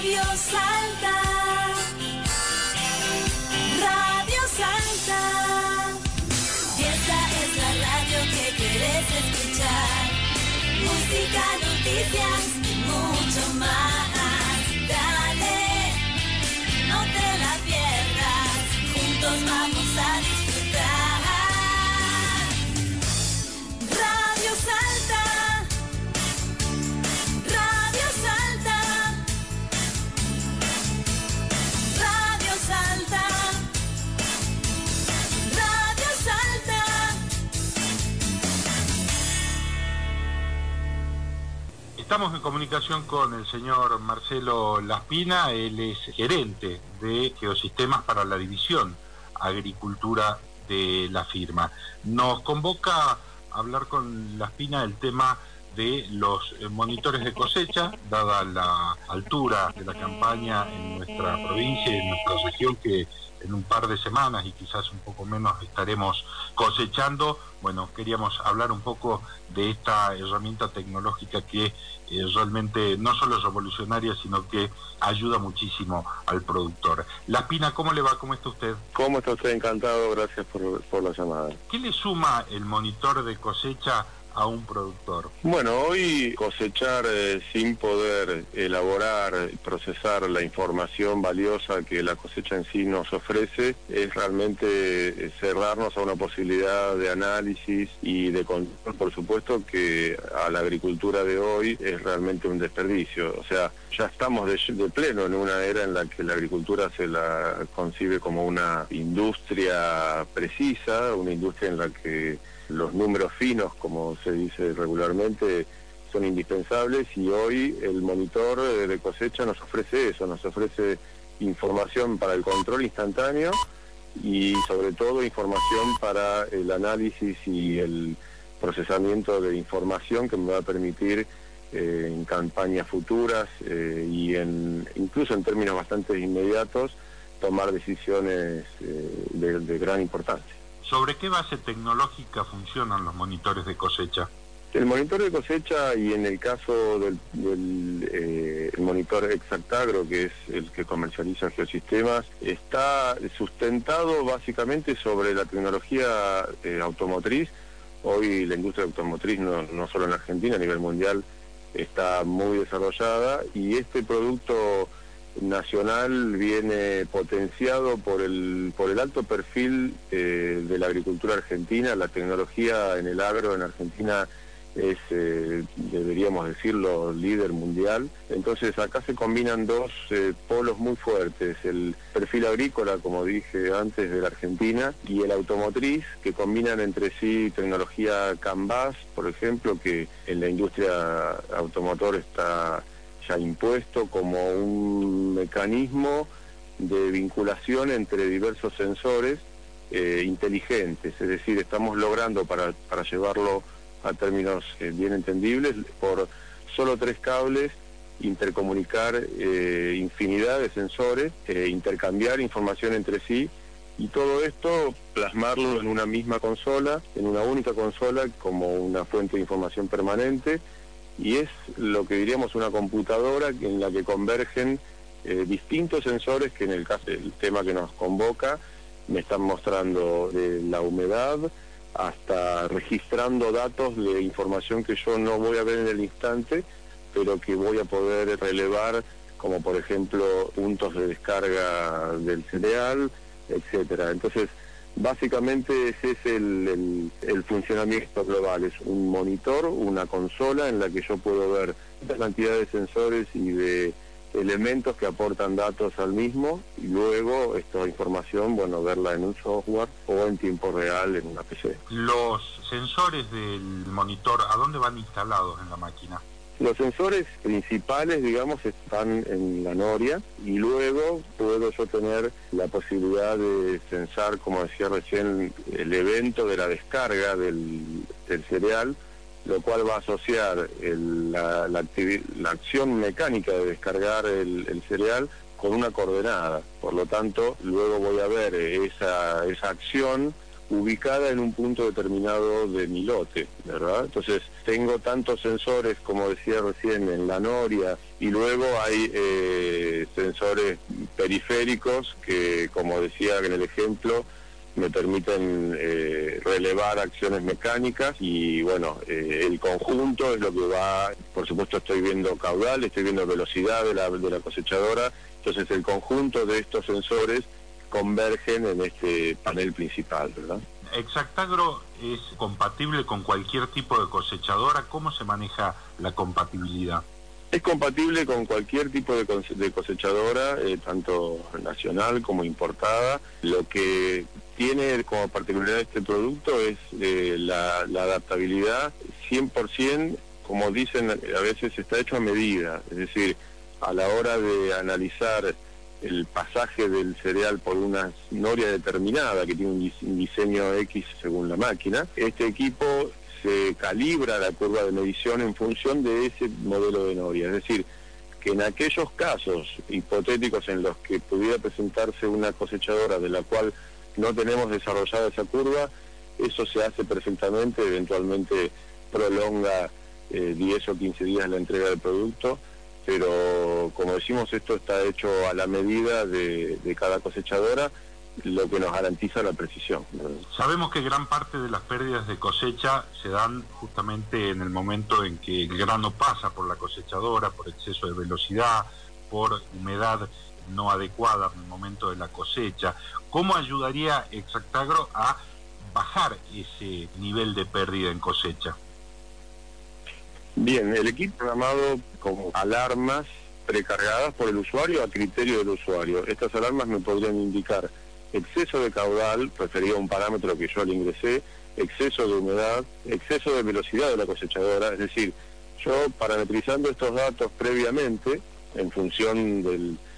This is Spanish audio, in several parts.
Radio Salta. Radio Salta. Y esta es la radio que querés escuchar. Música, noticias y mucho más. Dale, no te la pierdas. Juntos vamos a disfrutar. Radio Salta. Radio Salta. Radio Salta. Radio Salta. Estamos en comunicación con el señor Marcelo Laspina. Él es gerente de Geosistemas para la división Agricultura de la firma. Nos convoca a hablar con Laspina el tema de los monitores de cosecha, dada la altura de la campaña en nuestra provincia y en nuestra región, que en un par de semanas y quizás un poco menos estaremos cosechando. Bueno, queríamos hablar un poco de esta herramienta tecnológica que realmente no solo es revolucionaria, sino que ayuda muchísimo al productor. Laspina, ¿cómo le va? ¿Cómo está usted? ¿Cómo está usted? Encantado, gracias por la llamada. ¿Qué le suma el monitor de cosecha a un productor? Bueno, hoy cosechar sin poder elaborar y procesar la información valiosa que la cosecha en sí nos ofrece es realmente cerrarnos a una posibilidad de análisis y de control, por supuesto, que a la agricultura de hoy es realmente un desperdicio. O sea, ya estamos de pleno en una era en la que la agricultura se la concibe como una industria precisa, una industria en la que los números finos, como se dice regularmente, son indispensables, y hoy el monitor de cosecha nos ofrece eso, nos ofrece información para el control instantáneo y sobre todo información para el análisis y el procesamiento de información que me va a permitir en campañas futuras y incluso en términos bastante inmediatos tomar decisiones de gran importancia. ¿Sobre qué base tecnológica funcionan los monitores de cosecha? El monitor de cosecha, y en el caso del monitor Exactagro, que es el que comercializa Geosistemas, está sustentado básicamente sobre la tecnología automotriz. Hoy la industria automotriz, no solo en Argentina, a nivel mundial, está muy desarrollada, y este producto nacional viene potenciado por el alto perfil de la agricultura argentina. La tecnología en el agro en Argentina es, deberíamos decirlo, líder mundial. Entonces acá se combinan dos polos muy fuertes: el perfil agrícola, como dije antes, de la Argentina, y el automotriz, que combinan entre sí tecnología CAN-bus, por ejemplo, que en la industria automotor está ya impuesto como un mecanismo de vinculación entre diversos sensores inteligentes. Es decir, estamos logrando, para llevarlo a términos bien entendibles, por solo 3 cables intercomunicar infinidad de sensores, intercambiar información entre sí, y todo esto plasmarlo en una misma consola, en una única consola, como una fuente de información permanente. Y es lo que diríamos una computadora en la que convergen distintos sensores que, en el caso del tema que nos convoca, me están mostrando de la humedad hasta registrando datos de información que yo no voy a ver en el instante, pero que voy a poder relevar, como por ejemplo puntos de descarga del cereal, etcétera. Entonces, básicamente ese es el funcionamiento global. Es un monitor, una consola en la que yo puedo ver la cantidad de sensores y de elementos que aportan datos al mismo, y luego esta información, bueno, verla en un software o en tiempo real en una PC. Los sensores del monitor, ¿a dónde van instalados en la máquina? Los sensores principales, digamos, están en la noria, y luego puedo yo tener la posibilidad de censar, como decía recién, el evento de la descarga del cereal, lo cual va a asociar la acción mecánica de descargar el cereal con una coordenada. Por lo tanto, luego voy a ver esa acción ubicada en un punto determinado de mi lote, ¿verdad? Entonces tengo tantos sensores, como decía recién, en la noria, y luego hay sensores periféricos que, como decía en el ejemplo, me permiten relevar acciones mecánicas y bueno, el conjunto es lo que va, por supuesto estoy viendo caudal, estoy viendo velocidad de la cosechadora, entonces el conjunto de estos sensores convergen en este panel principal, ¿verdad? ¿Exactagro es compatible con cualquier tipo de cosechadora? ¿Cómo se maneja la compatibilidad? Es compatible con cualquier tipo de cosechadora, tanto nacional como importada. Lo que tiene como particularidad este producto es la adaptabilidad 100%, como dicen, a veces está hecho a medida, es decir, a la hora de analizar el pasaje del cereal por una noria determinada que tiene un diseño X según la máquina, este equipo se calibra la curva de medición en función de ese modelo de noria, es decir, que en aquellos casos hipotéticos en los que pudiera presentarse una cosechadora de la cual no tenemos desarrollada esa curva, eso se hace perfectamente, eventualmente prolonga 10 o 15 días la entrega del producto, pero como decimos, esto está hecho a la medida de cada cosechadora, lo que nos garantiza la precisión. Sabemos que gran parte de las pérdidas de cosecha se dan justamente en el momento en que el grano pasa por la cosechadora, por exceso de velocidad, por humedad no adecuada en el momento de la cosecha. ¿Cómo ayudaría Exactagro a bajar ese nivel de pérdida en cosecha? Bien, el equipo programado como alarmas precargadas por el usuario a criterio del usuario. Estas alarmas me podrían indicar exceso de caudal, referido a un parámetro que yo le ingresé, exceso de humedad, exceso de velocidad de la cosechadora, es decir, yo parametrizando estos datos previamente, en función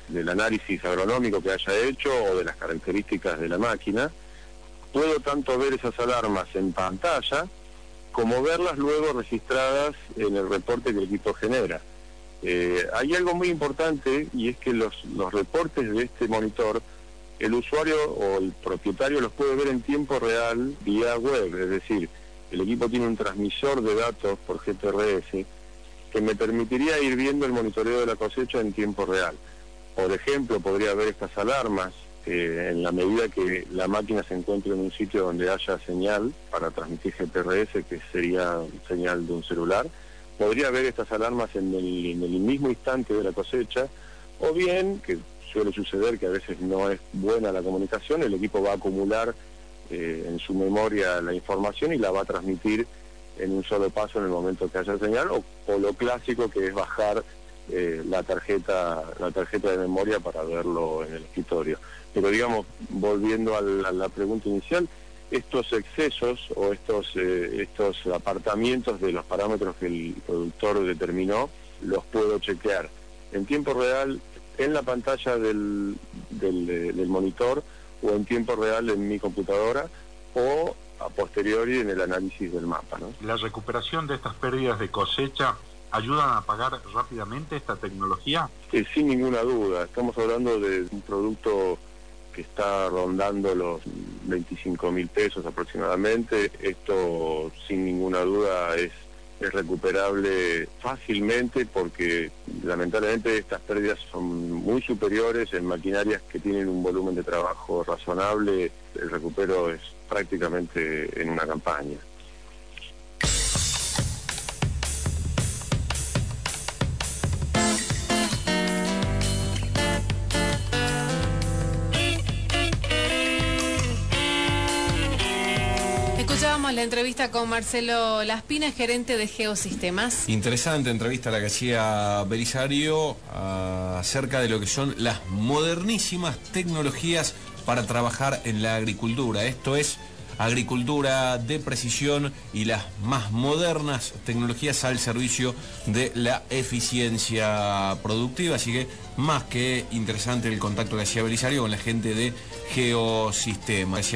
del análisis agronómico que haya hecho o de las características de la máquina, puedo tanto ver esas alarmas en pantalla, como verlas luego registradas en el reporte que el equipo genera. Hay algo muy importante y es que los reportes de este monitor, el usuario o el propietario los puede ver en tiempo real vía web, es decir, el equipo tiene un transmisor de datos por GPRS que me permitiría ir viendo el monitoreo de la cosecha en tiempo real. Por ejemplo, podría ver estas alarmas en la medida que la máquina se encuentre en un sitio donde haya señal para transmitir GPRS, que sería señal de un celular. Podría ver estas alarmas en el mismo instante de la cosecha, o bien, que suele suceder que a veces no es buena la comunicación, el equipo va a acumular en su memoria la información y la va a transmitir en un solo paso en el momento que haya señal, o lo clásico que es bajar la tarjeta de memoria para verlo en el escritorio. Pero digamos, volviendo a la pregunta inicial, estos excesos o estos apartamientos de los parámetros que el productor determinó, los puedo chequear en tiempo real en la pantalla del monitor, o en tiempo real en mi computadora, o a posteriori en el análisis del mapa, ¿no? La recuperación de estas pérdidas de cosecha ayudan a pagar rápidamente esta tecnología. Sin ninguna duda, estamos hablando de un producto que está rondando los 25.000 pesos aproximadamente. Esto sin ninguna duda es recuperable fácilmente, porque lamentablemente estas pérdidas son muy superiores en maquinarias que tienen un volumen de trabajo razonable. El recupero es prácticamente en una campaña. Escuchábamos la entrevista con Marcelo Laspina, gerente de Geosistemas. Interesante entrevista la que hacía Belisario acerca de lo que son las modernísimas tecnologías para trabajar en la agricultura. Esto es agricultura de precisión y las más modernas tecnologías al servicio de la eficiencia productiva. Así que más que interesante el contacto que hacía Belisario con la gente de Geosistemas.